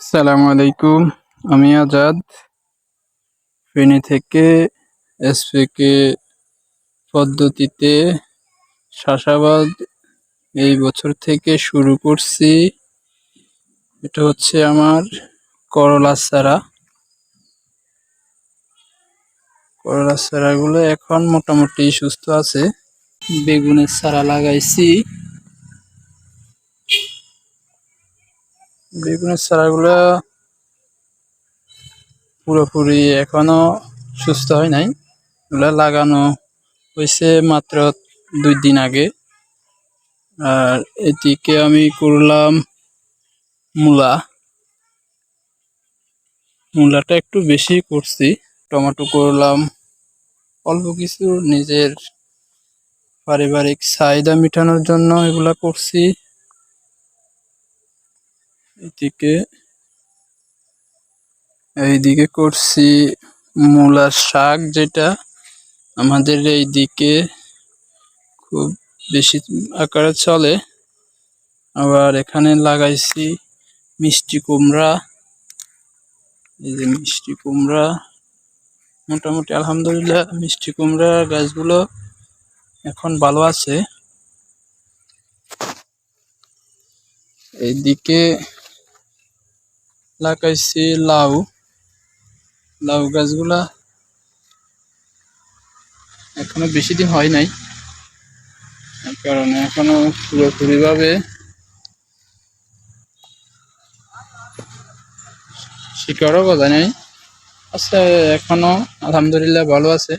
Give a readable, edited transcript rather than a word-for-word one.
সালামু আলাইকুম। আমি আজাদ ফেনী থেকে এসপিকে পদ্ধতিতে চাষাবাদ এই বছর থেকে শুরু করছি। এটা হচ্ছে আমার করলা চারা। করলা চারাগুলো এখন মোটামুটি সুস্থ আছে। বেগুনের চারা লাগাইছি। বেগুনের চারাগুলো পুরোপুরি এখনো সুস্থ হয় নাই। এগুলা লাগানো হয়েছে মাত্র 2 দিন আগে। আর এদিকে আমি করলাম মূলাটা একটু বেশি করছি। টমেটো করলাম অল্প কিছু, নিজের পারিবারিক চাহিদা মেটানোর জন্য এগুলা করছি। এইদিকে করছি মূলার শাক, যেটা আমাদের এইদিকে খুব বেশি আকারে চলে। আবার এখানে লাগাইছি মিষ্টি কুমড়া। এই যে মিষ্টি কুমড়া, মোটামুটি আলহামদুলিল্লাহ মিষ্টি কুমড়া গাছগুলো এখন ভালো আছে। এইদিকে লাগাইছি লাউ গাছগুলা এখনো বেশি দিন হয় নাই, কারণ এখনো পুরোপুরি ভাবে শিকড়ও গজায় নাই। আচ্ছা, এখনো আলহামদুলিল্লাহ ভালো আছে।